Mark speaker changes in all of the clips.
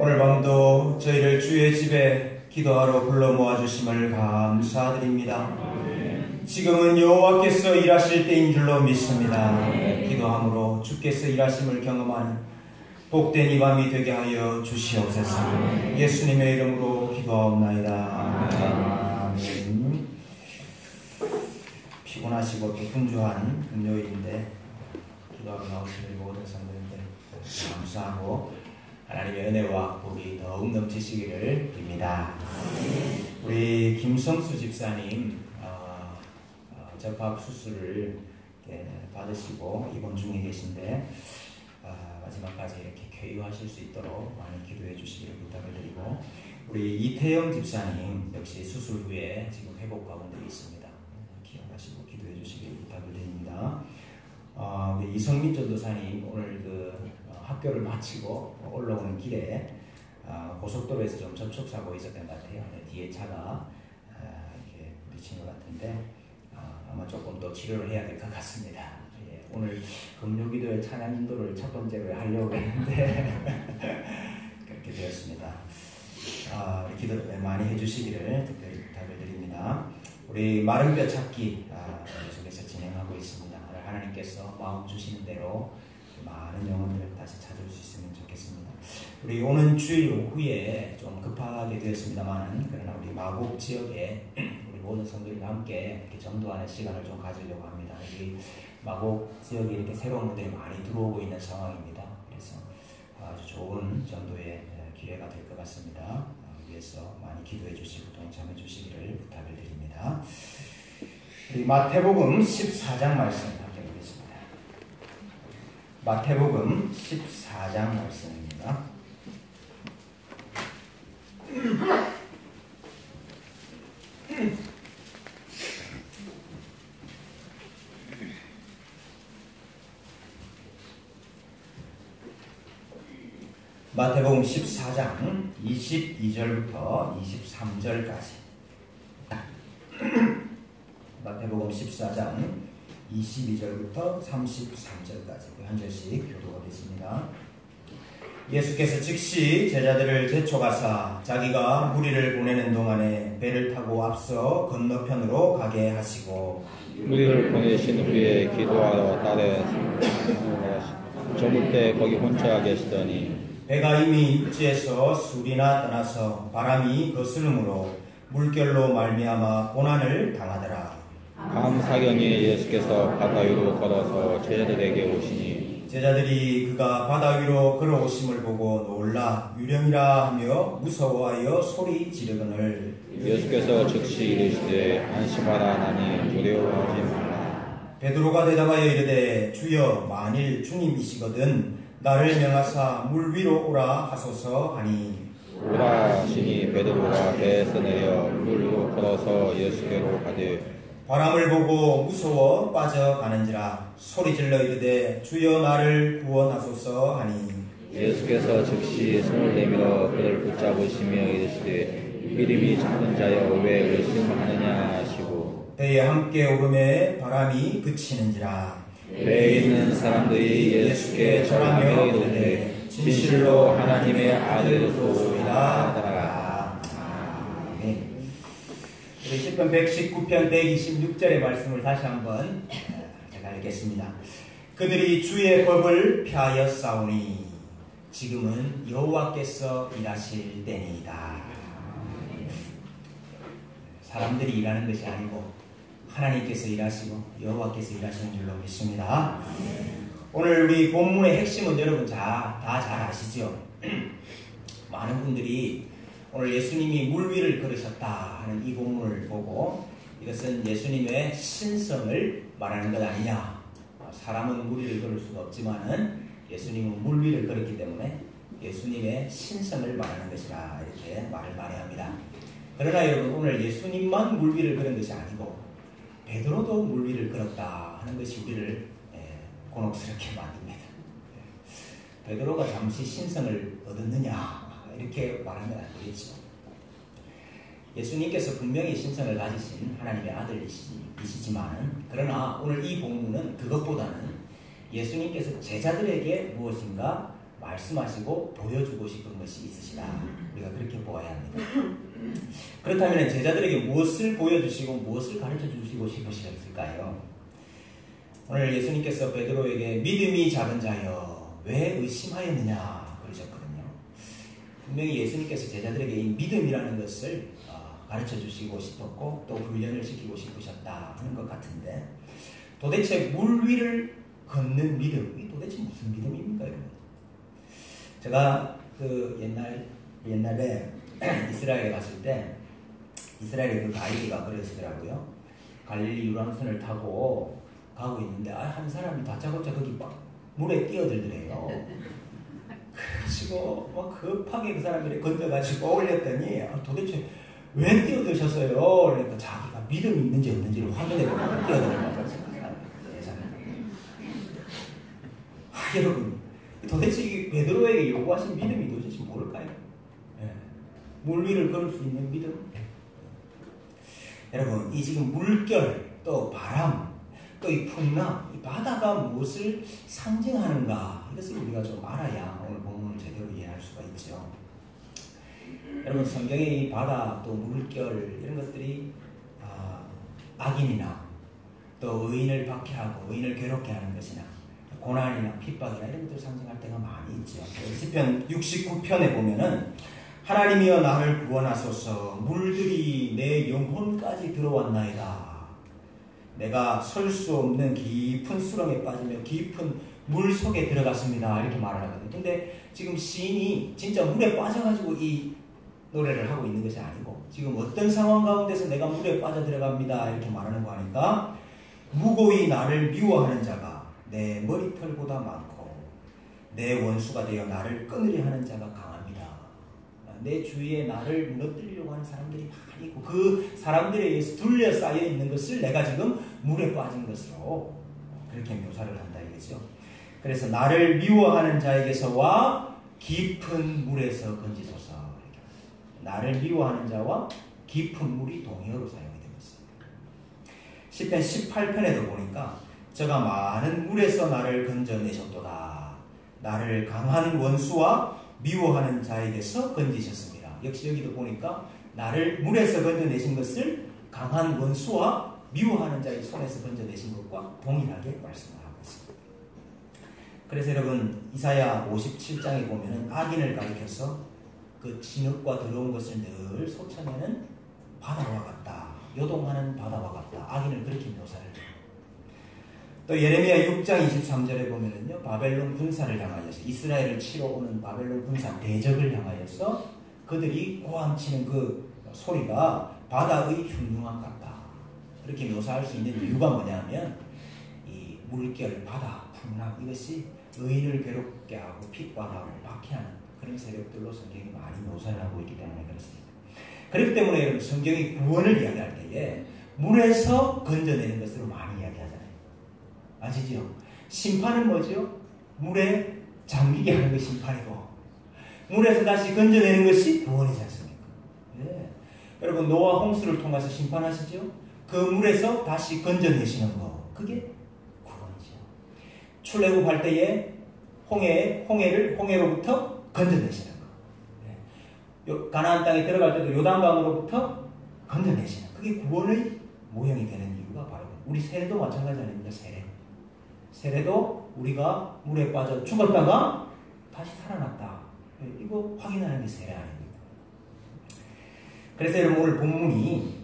Speaker 1: 오늘 밤도 저희를 주의 집에 기도하러 불러 모아주심을 감사드립니다. 지금은 여호와께서 일하실 때인 줄로 믿습니다. 기도함으로 주께서 일하심을 경험하는 복된 이 밤이 되게 하여 주시옵소서. 예수님의 이름으로 기도하옵나이다. 아멘. 피곤하시고 또 분주한 금요일인데 기도하러 나오시는 모든 성도님들 감사하고 하나님의 은혜와 복이 더욱 넘치시기를 빕니다. 우리 김성수 집사님 접합 수술을 받으시고 입원 중에 계신데 마지막까지 이렇게 쾌유하실 수 있도록 많이 기도해 주시기를 부탁을 드리고, 우리 이태영 집사님 역시 수술 후에 지금 회복 가운데 있습니다. 기억하시고 기도해 주시기를 부탁을 드립니다. 우리 이성민 전도사님 오늘 학교를 마치고 올라오는 길에 고속도로에서 좀 접촉사고 있었던 것 같아요. 뒤에 차가 이렇게 부딪힌 것 같은데 아마 조금 더 치료를 해야 될 것 같습니다. 오늘 금요기도의 찬양 인도를 첫 번째로 하려고 했는데 그렇게 되었습니다. 기도 많이 해주시기를 특별히 부탁을 드립니다. 우리 마른 뼈 찾기 계속해서 진행하고 있습니다. 하나님께서 마음 주시는 대로 많은 영혼들을 다시 찾을 수 있으면 좋겠습니다. 우리 오는 주일 오후에 좀 급하게 되었습니다만, 그러나 우리 마곡 지역에 우리 모든 성도들과 함께 이렇게 전도하는 시간을 좀 가지려고 합니다. 우리 마곡 지역에 이렇게 새로운 분들이 많이 들어오고 있는 상황입니다. 그래서 아주 좋은 전도의 기회가 될 것 같습니다. 위해서 많이 기도해 주시고 동참해 주시기를 부탁을 드립니다. 우리 마태복음 14장 말씀 함께 보겠습니다. 마태복음 14장 말씀입니다. 마태복음 14장 22절부터 23절까지. 마태복음 14장 22절부터 33절까지 한 절씩 교도하겠습니다. 예수께서 즉시 제자들을 제초가사 자기가 무리를 보내는 동안에 배를 타고 앞서 건너편으로 가게 하시고,
Speaker 2: 무리를 보내신 후에 기도하러 딸에 저물 때 거기 혼자 계시더니,
Speaker 1: 배가 이미 육지에서 술이나 떠나서 바람이 거스름으로 물결로 말미암아 고난을 당하더라.
Speaker 2: 밤 사경에 예수께서 바다 위로 걸어서 제자들에게 오시니,
Speaker 1: 제자들이 그가 바다 위로 걸어오심을 보고 놀라 유령이라 하며 무서워하여 소리 지르거늘,
Speaker 2: 예수께서 즉시 이르시되 안심하라 나니 두려워하지 말라.
Speaker 1: 베드로가 대답하여 이르되 주여 만일 주님이시거든 나를 명하사 물 위로 오라 하소서 하니,
Speaker 2: 오라 하시니 베드로가 배에서 내려 물 위로 걸어서 예수께로 가되
Speaker 1: 바람을 보고 무서워 빠져가는지라 소리질러 이르되 주여 나를 구원하소서 하니,
Speaker 2: 예수께서 즉시 손을 내밀어 그를 붙잡으시며 이르시되 믿음이 작은 자여 왜 의심하느냐 하시고,
Speaker 1: 배에 함께 오름에 바람이 그치는지라.
Speaker 2: 배에 있는 사람들이 예수께 절하며 이르되 진실로 하나님의 아들이소이다 하더라.
Speaker 1: 아멘. 우리 시편 119편 126절의 말씀을 다시 한번 제가 읽겠습니다. 그들이 주의 법을 폐하여 싸우니 지금은 여호와께서 일하실 때니이다. 사람들이 일하는 것이 아니고 하나님께서 일하시고 여호와께서 일하시는 줄로 믿습니다. 오늘 우리 본문의 핵심은 여러분 다 잘 아시죠? 많은 분들이 오늘 예수님이 물 위를 걸으셨다 하는 이 본문을 보고 이것은 예수님의 신성을 말하는 것 아니냐, 사람은 물 위를 걸을 수가 없지만은 예수님은 물 위를 걸었기 때문에 예수님의 신성을 말하는 것이라 이렇게 말을 많이 합니다. 그러나 여러분 오늘 예수님만 물 위를 걸은 것이 아니고 베드로도 물 위를 걸었다 하는 것이 우리를 곤혹스럽게 만듭니다. 베드로가 잠시 신성을 얻었느냐 이렇게 말하면 안 되겠죠. 예수님께서 분명히 신성을 가지신 하나님의 아들이시지만, 그러나 오늘 이 본문은 그것보다는 예수님께서 제자들에게 무엇인가 말씀하시고 보여주고 싶은 것이 있으시다. 우리가 그렇게 보아야 합니다. 그렇다면 제자들에게 무엇을 보여주시고 무엇을 가르쳐 주시고 싶으셨을까요? 오늘 예수님께서 베드로에게 믿음이 작은 자여 왜 의심하였느냐 그러셨거든요. 분명히 예수님께서 제자들에게 이 믿음이라는 것을 가르쳐 주시고 싶었고 또 훈련을 시키고 싶으셨다 하는 것 같은데, 도대체 물 위를 걷는 믿음이 도대체 무슨 믿음입니까? 제가 그 옛날에 이스라엘에 갔을 때 이스라엘의 그 가이드가 그러시더라고요. 갈릴리 유람선을 타고 가고 있는데 한 사람이 다짜고짜 거기 막 물에 뛰어들더래요. 그래가지고 막 급하게 그 사람들이 건져가지고 올렸더니 도대체 왜 뛰어드셨어요? 그러니까 자기가 믿음이 있는지 없는지를 확인해보고 뛰어들어가지고 여러분, 도대체 이 베드로에게 요구하신 믿음이 도대체 뭘까요? 물 위를 걸을 수 있는 믿음? 여러분, 이 지금 물결, 또 바람, 또 이 풍랑, 이 바다가 무엇을 상징하는가, 이것을 우리가 좀 알아야 오늘 본문을 제대로 이해할 수가 있죠. 여러분, 성경의 이 바다, 또 물결, 이런 것들이 악인이나 또 의인을 박해하고 의인을 괴롭게 하는 것이나 고난이나 핍박이나 이런 것들을 상징할 때가 많이 있죠. 시편 69편에 보면은 하나님이여 나를 구원하소서, 물들이 내 영혼까지 들어왔나이다. 내가 설 수 없는 깊은 수렁에 빠지며 깊은 물 속에 들어갔습니다. 이렇게 말을 하거든요. 근데 지금 시인이 진짜 물에 빠져가지고 이 노래를 하고 있는 것이 아니고 지금 어떤 상황 가운데서 내가 물에 빠져 들어갑니다. 이렇게 말하는 거 아니까, 무고히 나를 미워하는 자가 내 머리털보다 많고 내 원수가 되어 나를 끊으려 하는 자가 강합니다. 내 주위에 나를 무너뜨리려고 하는 사람들이 많이 있고 그 사람들에 의해서 둘러싸여 있는 것을 내가 지금 물에 빠진 것으로 그렇게 묘사를 한다 이거죠. 그래서 나를 미워하는 자에게서와 깊은 물에서 건지소서. 나를 미워하는 자와 깊은 물이 동의어로 사용이 되고 있습니다. 시편 18편에도 보니까 저가 많은 물에서 나를 건져내셨도다. 나를 강한 원수와 미워하는 자에게서 건지셨습니다. 역시 여기도 보니까 나를 물에서 건져내신 것을 강한 원수와 미워하는 자의 손에서 건져내신 것과 동일하게 말씀을 하고 있습니다. 그래서 여러분, 이사야 57장에 보면은 악인을 가리켜서 그 진흙과 더러운 것을 늘 솟아내는 바다와 같다. 요동하는 바다와 같다. 악인을 그렇게 묘사를 해요. 또 예레미야 6장 23절에 보면은요, 바벨론 군사를 향하여서 이스라엘을 치러 오는 바벨론 군사 대적을 향하여서 그들이 고함치는 그 소리가 바다의 흉흉함 같다. 그렇게 묘사할 수 있는 이유가 뭐냐면 이 물결, 바다, 풍랑 이것이 의인을 괴롭게 하고 핍박하고 박해하는 그런 세력들로 성경이 많이 묘사를 하고 있기 때문에 그렇습니다. 그렇기 때문에 여러분, 성경이 구원을 이야기할 때에 물에서 건져내는 것으로 많이 이야기하잖아요. 아시죠? 심판은 뭐죠? 물에 잠기게 하는 것이 심판이고 물에서 다시 건져내는 것이 구원이지 않습니까? 네. 여러분, 노아 홍수를 통해서 심판하시죠? 그 물에서 다시 건져내시는 거, 그게 구원이죠. 출애굽할 때에 홍해로부터 건져내시는 거. 네. 가나안 땅에 들어갈 때도 요단강으로부터 건져내시는 거. 그게 구원의 모형이 되는 이유가 바로 우리 세례도 마찬가지 아닙니까? 세례도 우리가 물에 빠져 죽었다가 다시 살아났다. 이거 확인하는 게 세례 아닙니까? 그래서 여러분, 오늘 본문이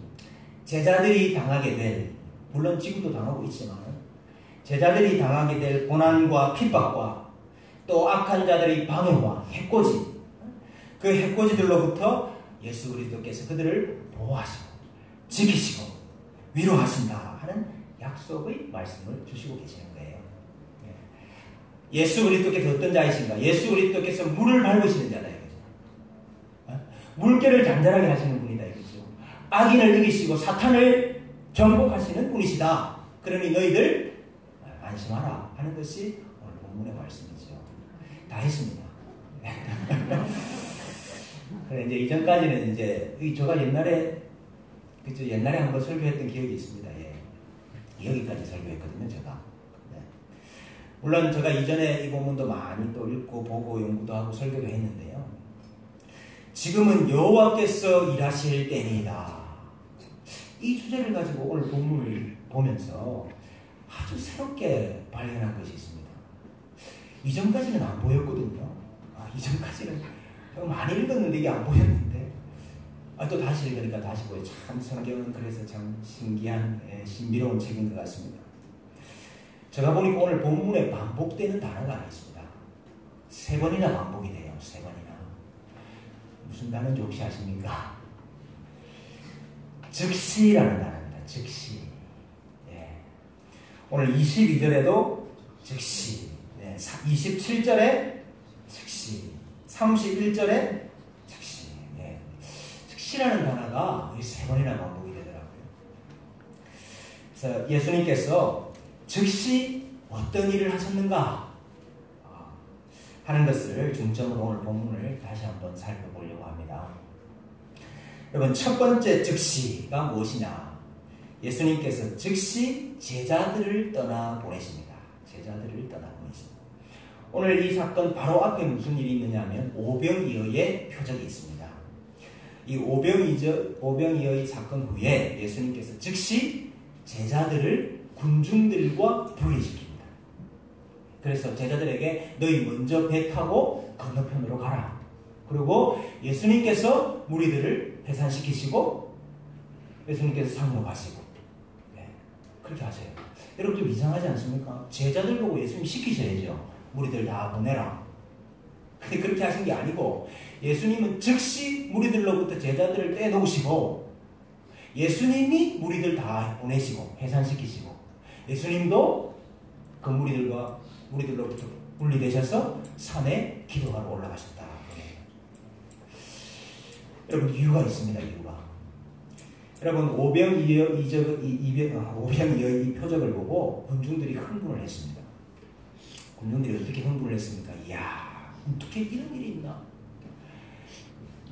Speaker 1: 제자들이 당하게 될, 물론 지금도 당하고 있지만 제자들이 당하게 될 고난과 핍박과 또 악한 자들의 방해와 해코지, 그 해코지들로부터 예수 그리스도께서 그들을 보호하시고 지키시고 위로하신다 하는 약속의 말씀을 주시고 계시는 거예요. 예수 그리스도께서 어떤 자이신가? 예수 그리스도께서 물을 밟으시는 자다 이거죠. 물결을 잔잔하게 하시는 분이다 이거죠. 악인을 이기시고 사탄을 정복하시는 분이시다. 그러니 너희들 안심하라 하는 것이 오늘 본문의 말씀이죠. 다 했습니다. 그래 이제 이전까지는 이제 제가 옛날에 한번 설교했던 기억이 있습니다. 예. 여기까지 설교했거든요, 제가. 네. 물론 제가 이전에 이 본문도 많이 또 읽고 보고 연구도 하고 설교도 했는데요. 지금은 여호와께서 일하실 때니이다. 이 주제를 가지고 오늘 본문을 보면서 아주 새롭게 발견한 것이 있습니다. 이전까지는 안 보였거든요. 이전까지는 많이 읽었는데 이게 안 보였는데 또 다시 읽으니까 다시 보여. 참 성경은 그래서 참 신기한 신비로운 책인 것 같습니다. 제가 보니까 오늘 본문에 반복되는 단어가 하나 있습니다. 3번이나 반복이 돼요. 3번이나. 무슨 단어인지 혹시 아십니까? 즉시라는 단어입니다. 즉시. 오늘 22절에도 즉시, 27절에 즉시, 31절에 즉시. 즉시라는 단어가 3번이나 반복이 되더라고요. 그래서 예수님께서 즉시 어떤 일을 하셨는가 하는 것을 중점으로 오늘 본문을 다시 한번 살펴보려고 합니다. 여러분, 첫 번째 즉시가 무엇이냐? 예수님께서 즉시 제자들을 떠나 보내십니다. 제자들을 떠나 보내십니다. 오늘 이 사건 바로 앞에 무슨 일이 있느냐 하면 오병이어의 표적이 있습니다. 이 오병이어의 사건 후에 예수님께서 즉시 제자들을 군중들과 분리시킵니다. 그래서 제자들에게 너희 먼저 배 타고 건너편으로 가라. 그리고 예수님께서 무리들을 해산시키시고 예수님께서 산으로 가시고 그렇게 하세요. 여러분 좀 이상하지 않습니까? 제자들 보고 예수님 시키셔야죠. 무리들 다 보내라. 근데 그렇게 하신 게 아니고 예수님은 즉시 무리들로부터 제자들을 떼놓으시고 예수님이 무리들 다 보내시고 해산시키시고 예수님도 그 무리들로부터 분리되셔서 산에 기도하러 올라가셨다. 여러분 이유가 있습니다. 이유가. 여러분 오병이어의 이 표적을 보고 군중들이 흥분을 했습니다. 군중들이 어떻게 흥분을 했습니까? 이야, 어떻게 이런 일이 있나?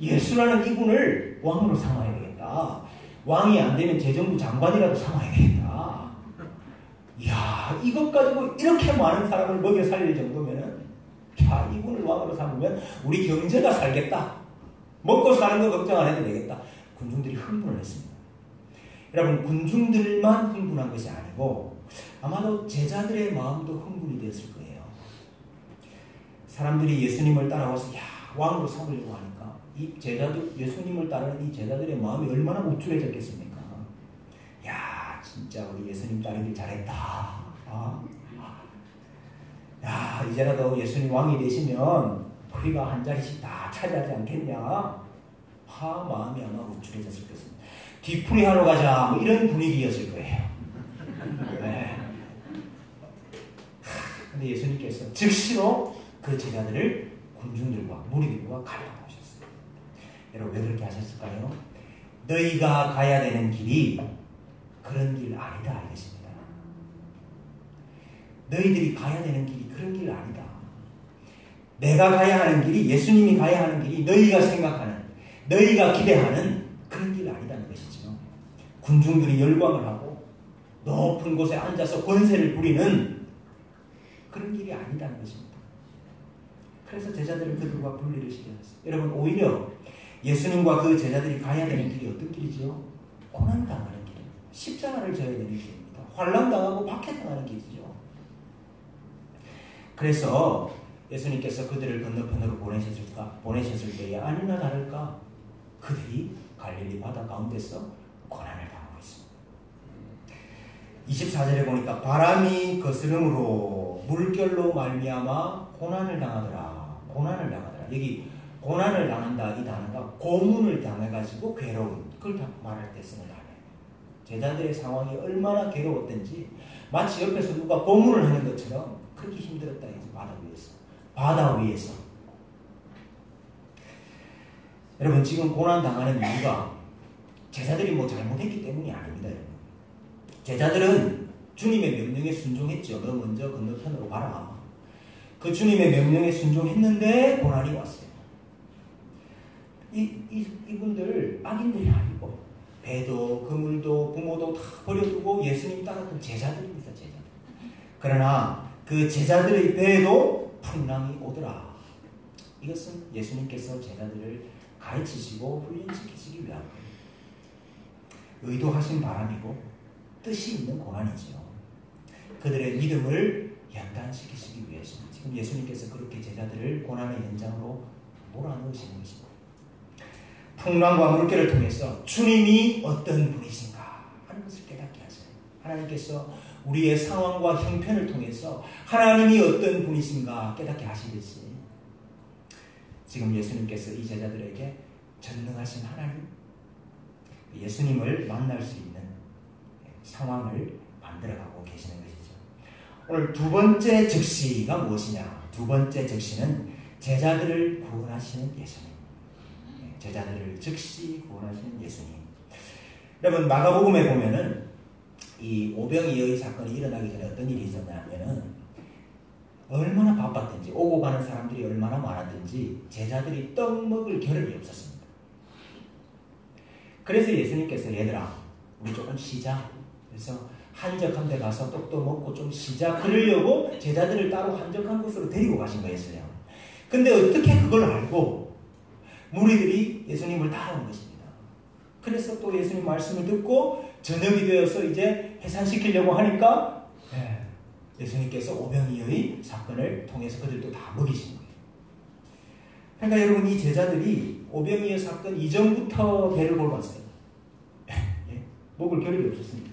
Speaker 1: 예수라는 이분을 왕으로 삼아야 되겠다. 왕이 안 되면 재정부 장관이라도 삼아야 되겠다. 이야, 이것 가지고 이렇게 많은 사람을 먹여 살릴 정도면은, 야, 이분을 왕으로 삼으면 우리 경제가 살겠다. 먹고 사는 거 걱정 안 해도 되겠다. 군중들이 흥분을 했습니다. 여러분, 군중들만 흥분한 것이 아니고 아마도 제자들의 마음도 흥분이 되었을 거예요. 사람들이 예수님을 따라와서 야, 왕으로 삼으려고 하니까 이 제자들, 예수님을 따르는 이 제자들의 마음이 얼마나 우쭐해졌겠습니까? 야, 진짜 우리 예수님 따르길 잘했다. 야, 이제라도 예수님 왕이 되시면 우리가 한 자리씩 다 차지하지 않겠냐? 마음이 아마 우쭐해졌을 것입니다. 뒤풀이 하러 가자, 뭐 이런 분위기였을 거예요. 네. 근데 예수님께서 즉시로 그 제자들을 군중들과 무리들과 갈라놓으셨어요. 여러분 왜 그렇게 하셨을까요? 너희가 가야 되는 길이 그런 길 아니다 이것입니다. 너희들이 가야 되는 길이 그런 길 아니다. 내가 가야 하는 길이, 예수님이 가야 하는 길이 너희가 생각하는, 너희가 기대하는 그런 길 아니다는 것이죠. 군중들이 열광을 하고 높은 곳에 앉아서 권세를 부리는 그런 길이 아니다는 것입니다. 그래서 제자들을 그들과 분리를 시켰어요. 여러분 오히려 예수님과 그 제자들이 가야 되는 길이 어떤 길이죠? 고난당하는 길입니다. 십자가를 져야 되는 길입니다. 환난당하고 박해당하는 길이죠. 그래서 예수님께서 그들을 건너편으로 보내셨을 때에 아니나 다를까 그들이 갈릴리 바다 가운데서 고난을 당하고 있습니다. 24절에 보니까 바람이 거스름으로 물결로 말미암아 고난을 당하더라. 고난을 당하더라. 여기 고난을 당한다 이 단어가 고문을 당해가지고 괴로운 그걸 다 말할 때 쓰는 단어예요. 제자들의 상황이 얼마나 괴로웠던지 마치 옆에서 누가 고문을 하는 것처럼 그렇게 힘들었다 이제 바다 위에서. 여러분 지금 고난 당하는 이유가 제자들이 뭐 잘못했기 때문이 아닙니다. 여러분. 제자들은 주님의 명령에 순종했죠. 너 먼저 건너편으로 가라. 그 주님의 명령에 순종했는데 고난이 왔어요. 이분들 악인들이 아니고 배도 그물도 부모도 다 버려두고 예수님 따랐던 제자들입니다. 제자들. 그러나 그 제자들의 배에도 풍랑이 오더라. 이것은 예수님께서 제자들을 가르치시고 훈련시키시기 위한 거예요. 의도하신 바람이고 뜻이 있는 고난이지요. 그들의 믿음을 연단시키시기 위해서 지금 예수님께서 그렇게 제자들을 고난의 현장으로 몰아넣으시는 것입니다. 풍랑과 물결을 통해서 주님이 어떤 분이신가 하는 것을 깨닫게 하세요. 하나님께서 우리의 상황과 형편을 통해서 하나님이 어떤 분이신가 깨닫게 하시듯이 지금 예수님께서 이 제자들에게 전능하신 하나님, 예수님을 만날 수 있는 상황을 만들어가고 계시는 것이죠. 오늘 두 번째 즉시가 무엇이냐? 두 번째 즉시는 제자들을 구원하시는 예수님. 제자들을 즉시 구원하시는 예수님. 여러분, 마가복음에 보면은 이 오병이어의 사건이 일어나기 전에 어떤 일이 있었냐면은 얼마나 바빴든지 오고 가는 사람들이 얼마나 많았든지 제자들이 떡 먹을 겨를이 없었습니다. 그래서 예수님께서 얘들아 우리 조금 쉬자. 그래서 한적한 데 가서 떡도 먹고 좀 쉬자. 그러려고 제자들을 따로 한적한 곳으로 데리고 가신 거였어요. 근데 어떻게 그걸 알고 무리들이 예수님을 따라온 것입니다. 그래서 또 예수님 말씀을 듣고 저녁이 되어서 이제 해산시키려고 하니까 예수님께서 오병이어의 사건을 통해서 그들도 다 먹이신 거예요. 그러니까 여러분 이 제자들이 오병이어 사건 이전부터 배를 골랐어요. 먹을 겨를이 없었으니까.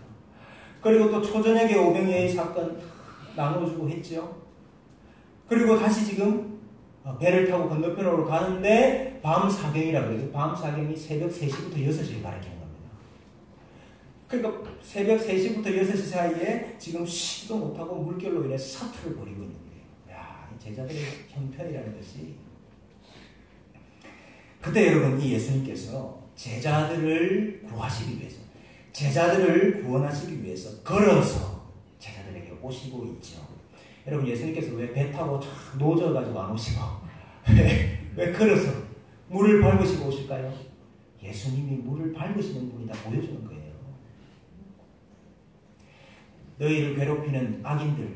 Speaker 1: 그리고 또 초저녁에 오병이어의 사건 나눠주고 했죠. 그리고 다시 지금 배를 타고 건너편으로 가는데 밤 사경이라고 그래요. 밤 사경이 새벽 3시부터 6시를 가리키는 겁니다. 그러니까 새벽 3시부터 6시 사이에 지금 쉬지도 못하고 물결로 인해 사투를 벌이고 있는 거예요. 야, 제자들의 형편이라는 것이. 그때 여러분 이 예수님께서 제자들을 구하시기 위해서, 제자들을 구원하시기 위해서 걸어서 제자들에게 오시고 있죠. 여러분 예수님께서 왜 배 타고 노져가지고 안 오시고 왜 걸어서 물을 밟으시고 오실까요? 예수님이 물을 밟으시는 분이다 보여주는 거예요. 너희를 괴롭히는 악인들,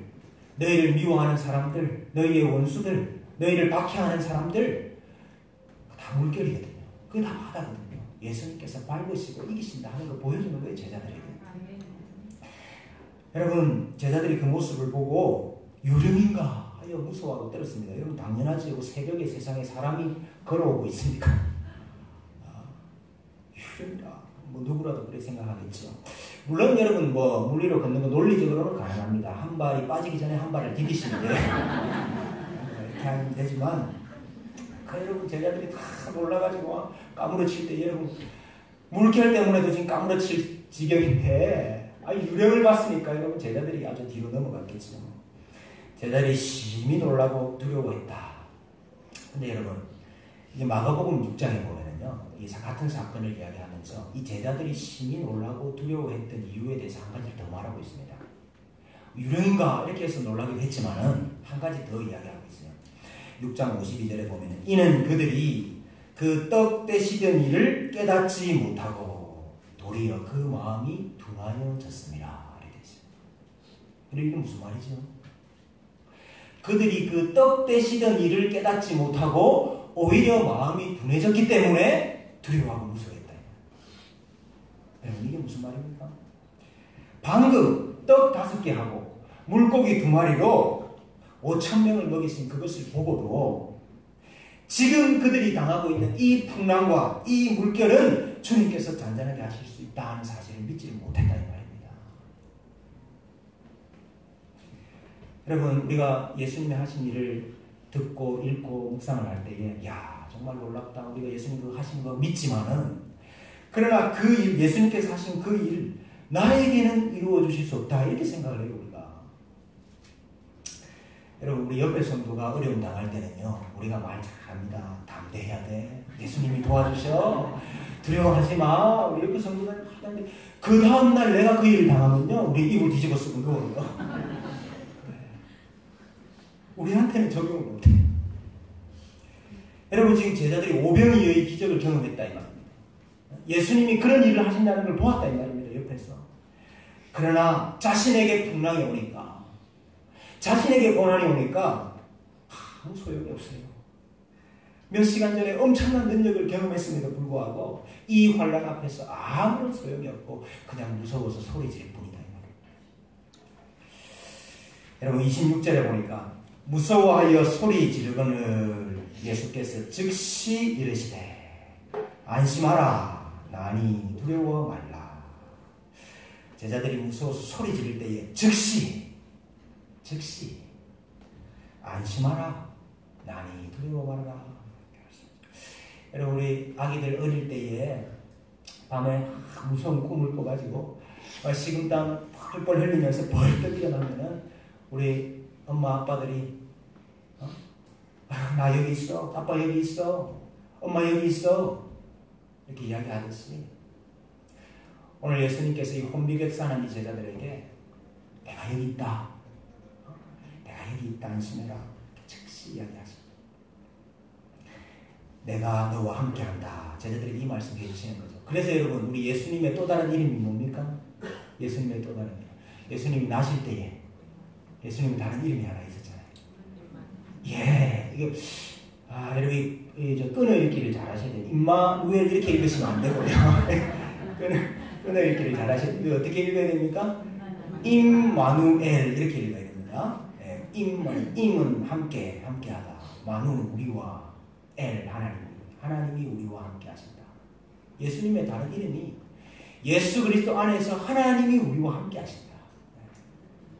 Speaker 1: 너희를 미워하는 사람들, 너희의 원수들, 너희를 박해하는 사람들 다 물결이거든요. 그게 다 바다거든요. 예수님께서 밟으시고 이기신다 하는 걸 보여주는 거예요. 제자들에게. 여러분 제자들이 그 모습을 보고 유령인가 하여 무서워하고 떨었습니다. 여러분 당연하지. 새벽에 세상에 사람이 걸어오고 있습니까? 유령이라 뭐 누구라도 그렇게 생각하겠죠. 물론 여러분 뭐 물리로 걷는 건 논리적으로는 가능합니다. 한 발이 빠지기 전에 한 발을 디디시는데 이렇게 하면 되지만 여러분 제자들이 다 놀라가지고 까무러칠 때 여러분 물결 때문에도 지금 까무러칠 지경인데 유령을 봤으니까 여러분 제자들이 아주 뒤로 넘어갔겠죠. 제자들이 심히 놀라고 두려워했다. 근데 여러분 이제 마가복음 6장에 보면은요 이 같은 사건을 이야기하면서 이 제자들이 심히 놀라고 두려워했던 이유에 대해서 한 가지를 더 말하고 있습니다. 유령인가 이렇게 해서 놀라기도 했지만은 한 가지 더 이야기하고 있어요. 6장 52절에 보면은 이는 그들이 그 떡 떼시던 일을 깨닫지 못하고 도리어 그 마음이 둔하여졌습니다. 이렇게 있어요. 그리고 이게 무슨 말이죠? 그들이 그 떡 떼시던 일을 깨닫지 못하고 오히려 마음이 둔해졌기 때문에 두려워하고 무서워했다. 여러분 이게 무슨 말입니까? 방금 떡 5개 하고 물고기 2마리로 5,000명을 먹이신 그것을 보고도 지금 그들이 당하고 있는 이 풍랑과 이 물결은 주님께서 잔잔하게 하실 수 있다는 사실을 믿지 못했다 이 말입니다. 여러분 우리가 예수님이 하신 일을 듣고 읽고 묵상을 할 때에 야 정말 놀랍다. 우리가 예수님 그 하신 거 믿지만은 그러나 그 일, 예수님께서 하신 그 일 나에게는 이루어 주실 수 없다 이렇게 생각을 해요. 우리가 여러분 우리 옆에 성도가 어려움 당할 때는요 우리가 말 잘합니다. 담대해야 돼. 예수님이 도와주셔. 두려워하지 마. 우리 옆에 성도는 하는데 그 다음날 내가 그 일을 당하면요 우리 입을 뒤집어 쓰고 누워요. 우리한테는 적용을 못해. 여러분 지금 제자들이 오병이어의 기적을 경험했다 이 말입니다. 예수님이 그런 일을 하신다는 걸 보았다 이 말입니다. 옆에서. 그러나 자신에게 풍랑이 오니까 자신에게 고난이 오니까 아무 소용이 없어요. 몇 시간 전에 엄청난 능력을 경험했음에도 불구하고 이 환난 앞에서 아무런 소용이 없고 그냥 무서워서 소리 지를 뿐이다. 여러분 26절에 보니까 무서워하여 소리 지르거늘 예수께서 즉시 이르시되 안심하라 나니 두려워 말라. 제자들이 무서워서 소리 지를 때에 즉시 안심하라 나니 두려워 말라. 여러분 우리 아기들 어릴 때에 밤에 무서운 꿈을 꿔가지고 식은땀 펄펄 흘리면서 벌떡 일어나면은 우리 엄마 아빠들이 나 여기 있어, 아빠 여기 있어, 엄마 여기 있어 이렇게 이야기하듯이 오늘 예수님께서 이 혼비백산한 이 제자들에게 내가 여기 있다, 내가 여기 있다 안심해라 즉시 이야기하십니다. 내가 너와 함께한다. 제자들이 이 말씀 해주시는 거죠. 그래서 여러분 우리 예수님의 또 다른 이름이 뭡니까? 예수님의 또 다른 이름. 예수님이 나실 때에 예수님이 다른 이름이 하나 있었잖아요. 예, 이게 여러분 끊어 읽기를 잘하셔야 돼요. 임마누엘 이렇게 읽으시면 안 되고요. 끊어 읽기를 잘하셔야 돼요. 어떻게 읽어야 됩니까? 임마누엘 이렇게 읽어야 됩니다. 예, 임은 함께하다. 마누는 우리와 엘 하나님이 우리와 함께 하신다. 예수님의 다른 이름이 예수 그리스도 안에서 하나님이 우리와 함께 하신다.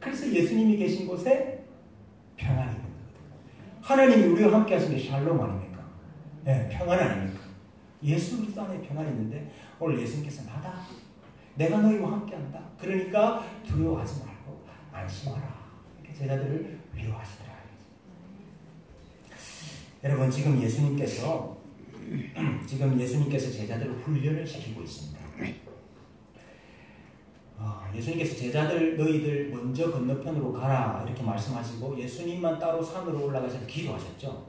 Speaker 1: 그래서 예수님이 계신 곳에 평안이 있는 거거든요. 하나님이 우리와 함께 하신 게 샬롬 아닙니까? 네, 평안 아닙니까? 예수 그리스도 안에 평안이 있는데 오늘 예수님께서 나다. 내가 너희와 함께 한다. 그러니까 두려워하지 말고 안심하라. 이렇게 제자들을 위로하시더라. 여러분 지금 예수님께서 제자들을 훈련을 시키고 있습니다. 예수님께서 제자들 너희들 먼저 건너편으로 가라 이렇게 말씀하시고 예수님만 따로 산으로 올라가셔서 기도하셨죠.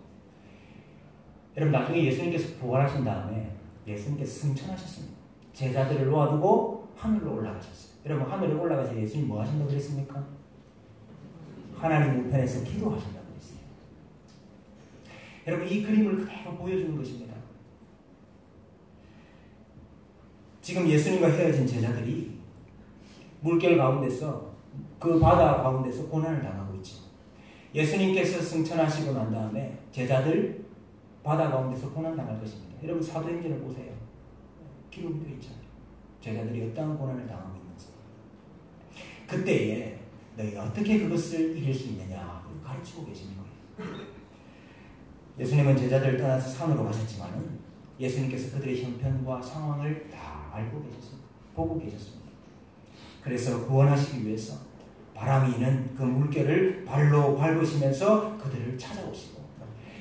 Speaker 1: 여러분 나중에 예수님께서 부활하신 다음에 예수님께서 승천하셨습니다. 제자들을 놓아두고 하늘로 올라가셨어요. 여러분 하늘에 올라가서 예수님 뭐 하신다고 그랬습니까? 하나님 우편에서 기도하신다고 그랬어요. 여러분 이 그림을 그대로 보여주는 것입니다. 지금 예수님과 헤어진 제자들이 물결 가운데서 그 바다 가운데서 고난을 당하고 있죠. 예수님께서 승천하시고 난 다음에 제자들 바다 가운데서 고난 당할 것입니다. 여러분 사도행전을 보세요. 기록이 되어 있잖아요. 제자들이 어떠한 고난을 당하고 있는지. 그때에 너희가 어떻게 그것을 이길 수 있느냐 가르치고 계시는 거예요. 예수님은 제자들을 떠나서 산으로 가셨지만은 예수님께서 그들의 형편과 상황을 다 알고 계셨습니다. 보고 계셨습니다. 그래서 구원하시기 위해서 바람이 있는 그 물결을 발로 밟으시면서 그들을 찾아오시고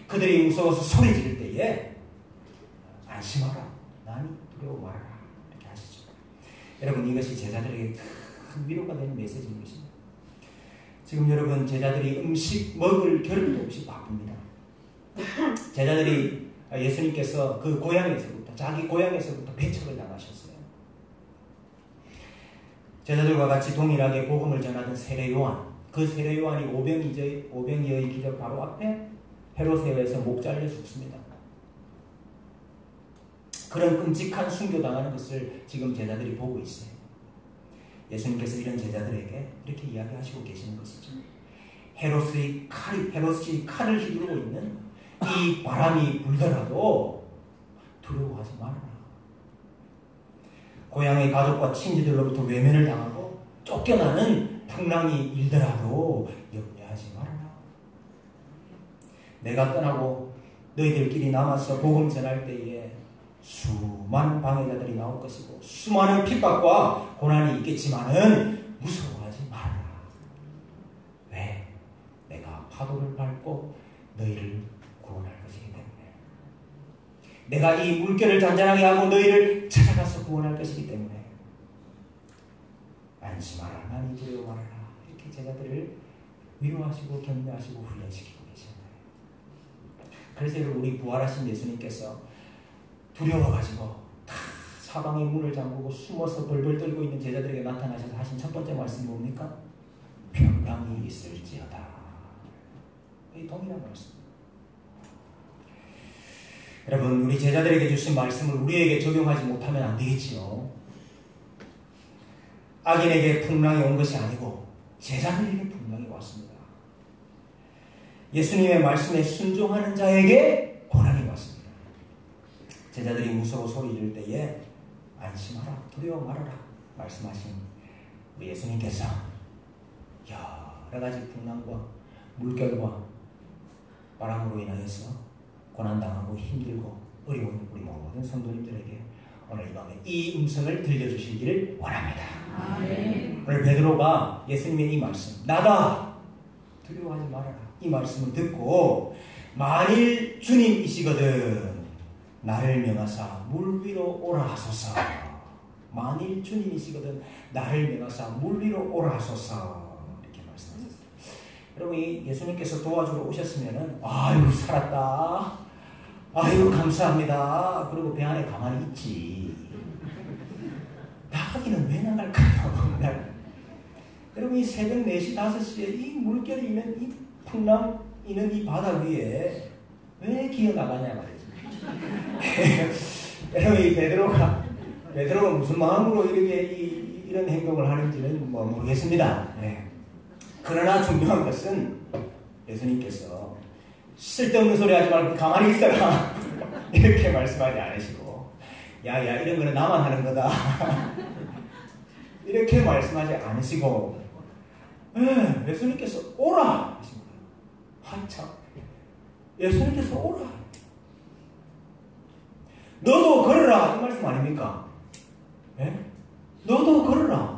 Speaker 1: 그들이 무서워서 소리 지를 때에 안심하라 나니 두려워 말아라 이렇게 하시죠. 여러분 이것이 제자들에게 큰 위로가 되는 메시지인 것입니다. 지금 여러분 제자들이 음식 먹을 겨를도 없이 바쁩니다. 제자들이 예수님께서 그 고향에서부터 자기 고향에서부터 배척을 당하셨어요. 제자들과 같이 동일하게 복음을 전하던 세례 요한, 그 세례 요한이 오병이어의 기적 바로 앞에 헤롯에서 목 잘려 죽습니다. 그런 끔찍한 순교당하는 것을 지금 제자들이 보고 있어요. 예수님께서 이런 제자들에게 이렇게 이야기하시고 계시는 것이죠. 헤롯이 칼을 휘두르고 있는 이 바람이 불더라도 두려워하지 말아라. 고향의 가족과 친지들로부터 외면을 당하고 쫓겨나는 풍랑이 일더라도 염려하지 말아라. 내가 떠나고 너희들끼리 남아서 복음 전할 때에 수많은 방해자들이 나올 것이고 수많은 핍박과 고난이 있겠지만은 무서워하지 말아라. 왜? 내가 파도를 밟고 너희를 구원할 것이기 때문에. 내가 이 물결을 잔잔하게 하고 너희를 찾아가서 구원할 것이기 때문에 안심하라. 나니 두려워 말아라. 이렇게 제자들을 위로하시고 격려하시고 훈련시키고 계시는 거예요. 그래서 여러분 우리 부활하신 예수님께서 두려워가지고 다 사방의 문을 잠그고 숨어서 벌벌 떨고 있는 제자들에게 나타나셔서 하신 첫 번째 말씀이 뭡니까? 평강이 있을지어다. 이 동일한 말씀. 여러분, 우리 제자들에게 주신 말씀을 우리에게 적용하지 못하면 안 되겠지요. 악인에게 풍랑이 온 것이 아니고 제자들에게 풍랑이 왔습니다. 예수님의 말씀에 순종하는 자에게 고난이 왔습니다. 제자들이 무서워 소리 지를 때에 안심하라, 두려워 말아라 말씀하신 우리 예수님께서 여러 가지 풍랑과 물결과 바람으로 인하여서 고난당하고 힘들고 어려운 우리 모든 성도님들에게 오늘 이 밤에 이 음성을 들려주시기를 원합니다. 아멘. 오늘 베드로가 예수님의 이 말씀, 나다 두려워하지 말아라, 이 말씀을 듣고 만일 주님이시거든 나를 명하사 물 위로 오라 하소서. 만일 주님이시거든 나를 명하사 물 위로 오라 하소서. 이렇게 말씀하셨어요. 여러분, 예수님께서 도와주러 오셨으면은 아유 살았다, 아유 감사합니다, 그리고 배 안에 가만히 있지. 나가기는 왜 나갈까요? 여러분, 이 새벽 4시 5시에 이 물결이 있는 이 풍랑 있는 이 바다 위에 왜 기어 나가냐 말이죠. 여러분, 이 베드로가 무슨 마음으로 이런 행동을 하는지는 모르겠습니다. 네. 그러나 중요한 것은 예수님께서 쓸데없는 소리 하지 말고 가만히 있어라 이렇게 말씀하지 않으시고 야야 이런 거는 나만 하는 거다 이렇게 말씀하지 않으시고 예수님께서 오라 하십니다. 한참 예수님께서 오라, 너도 걸어라 이 말씀 아닙니까? 네? 너도 걸어라.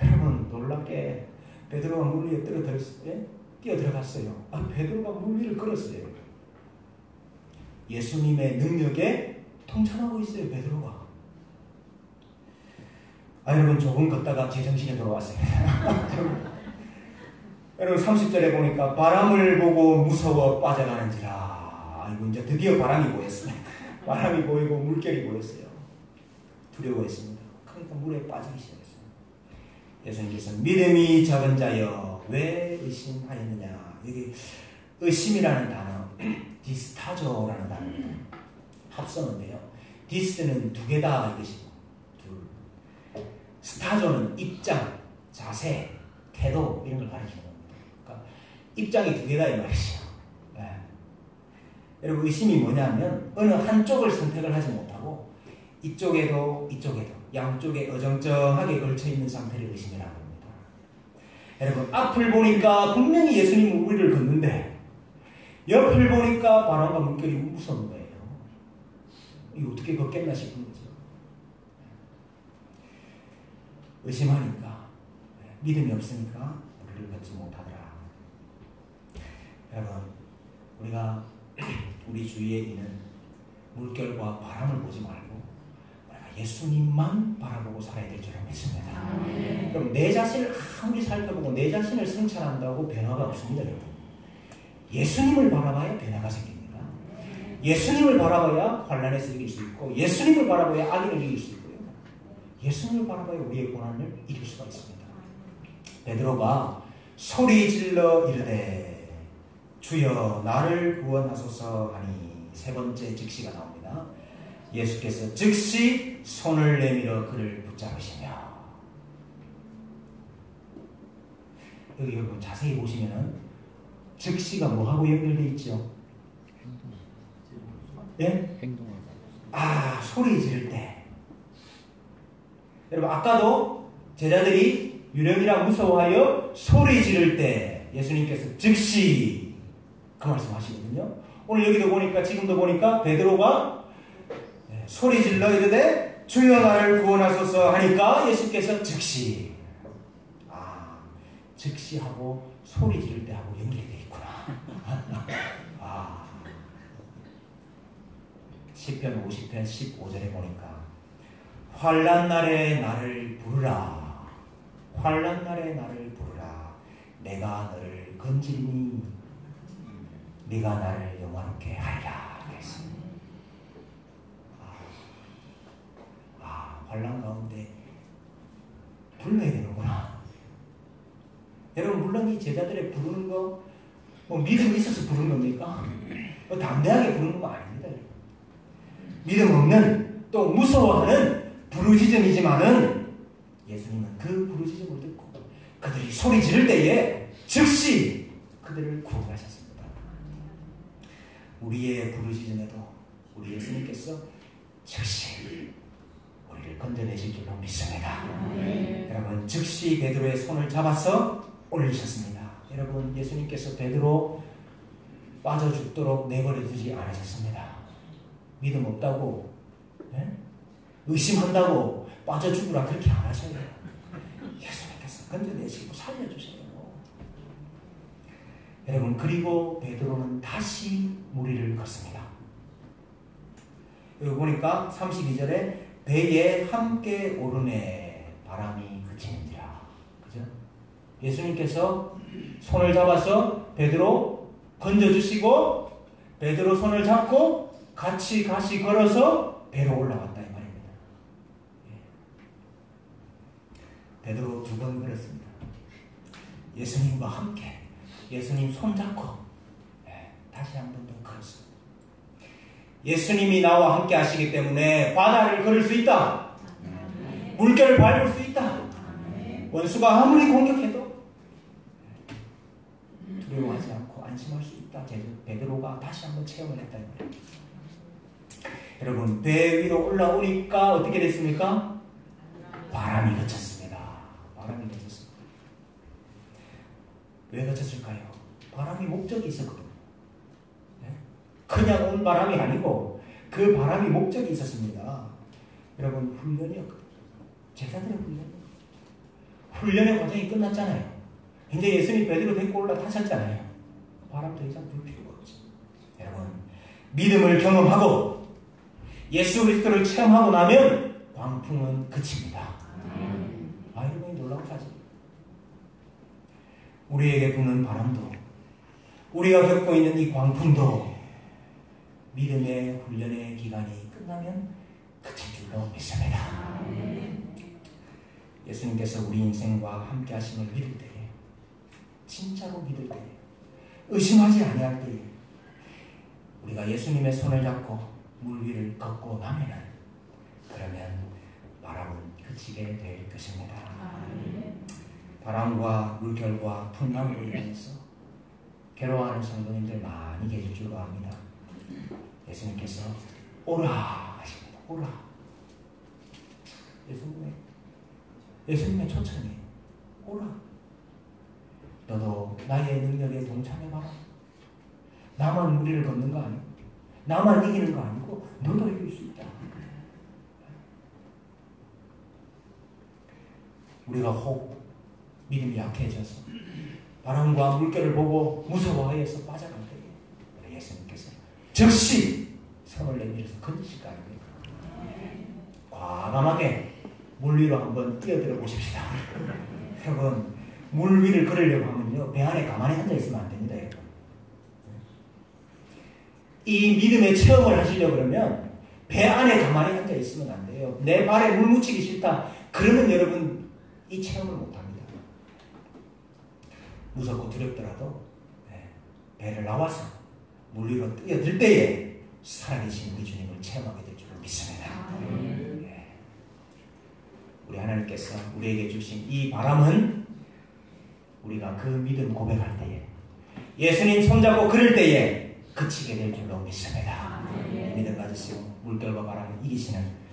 Speaker 1: 여러분, 놀랍게 베드로가 물 위에 떨어졌을 때 뛰어들어갔어요. 베드로가 물 위를 걸었어요. 예수님의 능력에 통찰하고 있어요, 베드로가. 여러분, 조금 걷다가 제정신에 돌아왔어요. 여러분, 30절에 보니까 바람을 보고 무서워 빠져가는지라. 아이고, 이제 드디어 바람이 보였어요. 바람이 보이고 물결이 보였어요. 두려워했습니다. 그러니까 물에 빠지기 시작했어요. 예수님께서 믿음이 적은 자여 왜 의심하였느냐. 여기 의심이라는 단어, 디스타조라는 단어입니다. 합성어인데요. 디스는 두 개다 이것이고, 둘. 스타조는 입장, 자세, 태도 이런 걸 가리키는 겁니다. 그러니까 입장이 두 개다 이 말이죠. 네. 여러분, 의심이 뭐냐면 어느 한쪽을 선택을 하지 못하고 이쪽에도 양쪽에 어정쩡하게 걸쳐있는 상태를 의심이라고 합니다. 여러분, 앞을 보니까 분명히 예수님은 우리를 걷는데 옆을 보니까 바람과 물결이 무서운 거예요. 이거 어떻게 걷겠나 싶은 거죠. 의심하니까, 믿음이 없으니까 우리를 걷지 못하더라. 여러분, 우리가 우리 주위에 있는 물결과 바람을 보지 말고 예수님만 바라보고 살아야 될 줄을 믿습니다. 그럼 내 자신을 아무리 살펴보고 내 자신을 성찰한다고 변화가 없습니다. 여러분, 예수님을 바라봐야 변화가 생깁니다. 예수님을 바라봐야 환난에서 이길 수 있고, 예수님을 바라봐야 악인을 이길 수 있고요, 예수님을 바라봐야 우리의 고난을 이길 수가 있습니다. 베드로가 소리 질러 이르되 주여 나를 구원하소서 하니 세 번째 즉시가 나옵니다. 예수께서 즉시 손을 내밀어 그를 붙잡으시며. 여기 여러분 자세히 보시면은 즉시가 뭐하고 연결되어 있죠? 예? 소리 지를 때. 여러분, 아까도 제자들이 유령이라 무서워하여 소리 지를 때 예수님께서 즉시 그 말씀 하시거든요. 오늘 여기도 보니까, 지금도 보니까 베드로가 소리 질러 이르되 주여 나를 구원하소서 하니까 예수께서 즉시. 즉시하고 소리 지를 때 하고 연결이 되어 있구나. 시편 50편 15절에 보니까 환난 날에 나를 부르라. 환난 날에 나를 부르라. 내가 너를 건지리니 네가 나를 영화롭게 하리라. 그랬습니다. 환난 가운데 불러야 되는구나. 여러분, 물론 이 제자들의 부르는 거 뭐 믿음이 있어서 부르는 겁니까? 뭐 담대하게 부르는 거 아닙니다. 믿음 없는 또 무서워하는 부르짖음이지만은 예수님은 그 부르짖음을 듣고 그들이 소리 지를 때에 즉시 그들을 구원하셨습니다. 우리의 부르짖음에도 우리 예수님께서 즉시 우리를 건져내실 줄로 믿습니다. 여러분 즉시 베드로의 손을 잡아서 올리셨습니다. 여러분 예수님께서 베드로 빠져 죽도록 내버려 두지 않으셨습니다. 믿음 없다고 의심한다고 빠져 죽으라 그렇게 안 하셔요. 예수님께서 건져내시고 살려주세요. 여러분 그리고 베드로는 다시 무리를 걷습니다. 여기 보니까 32절에 배에 함께 오르네 바람이 그치는지라. 그죠? 예수님께서 손을 잡아서 베드로 건져주시고 베드로 손을 잡고 같이 걸어서 배로 올라왔다 이 말입니다. 베드로 2번 걸었습니다. 예수님과 함께 예수님 손잡고 다시 한 번 더 걸었습니다. 예수님이 나와 함께 하시기 때문에 바다를 걸을 수 있다. 물결을 밟을 수 있다. 원수가 아무리 공격해도 두려워하지 않고 안심할 수 있다. 베드로가 다시 한번 체험을 했다. 여러분 배 위로 올라오니까 어떻게 됐습니까? 바람이 그쳤습니다. 바람이 그쳤습니다. 왜 그쳤을까요? 바람이 목적이 있었거든요. 그냥 온 바람이 아니고 그 바람이 목적이 있었습니다. 여러분 훈련이었거든요. 제자들의 훈련의 과정이 끝났잖아요. 이제 예수님 베드로 데리고 올라타셨잖아요. 바람 더 이상 불 필요가 없죠. 여러분 믿음을 경험하고 예수 그리스도를 체험하고 나면 광풍은 그칩니다. 이런 놀라운 사실. 우리에게 부는 바람도 우리가 겪고 있는 이 광풍도 믿음의 훈련의 기간이 끝나면 그칠 줄로 믿습니다. 예수님께서 우리 인생과 함께 하심을 믿을 때에 진짜로 믿을 때에 의심하지 아니할 때에 우리가 예수님의 손을 잡고 물 위를 걷고 나면은 그러면 바람은 그치게 될 것입니다. 바람과 물결과 풍랑으로 인해서 괴로워하는 성도님들 많이 계실 줄로 압니다. 예수님께서 오라 하십니다. 오라. 예수님의 초청이에요. 오라. 너도 나의 능력에 동참해봐라. 나만 무리를 걷는 거 아니고 나만 이기는 거 아니고 너도 이길 수 있다. 우리가 혹 믿음이 약해져서 바람과 물결을 보고 무서워해서 빠져갈 때에 예수님께서 즉시 손을 내밀어서 건지실 거 아닙니까? 과감하게 물 위로 한번 뛰어들어 보십시다. 여러분 물 위를 걸으려고 하면요 배 안에 가만히 앉아 있으면 안 됩니다. 여러분. 이 믿음의 체험을 하시려고 그러면 배 안에 가만히 앉아 있으면 안 돼요. 내 발에 물 묻히기 싫다. 그러면 여러분 이 체험을 못합니다. 무섭고 두렵더라도 배를 나와서 물 위로 뛰어들 때에 살아계신 우리 주님을 체험하게 될 줄로 믿습니다. 우리 하나님께서 우리에게 주신 이 바람은 우리가 그 믿음 고백할 때에 예수님 손잡고 걸을 때에 그치게 될 줄로 믿습니다. 믿음 가지시고 물결과 바람을 이기시는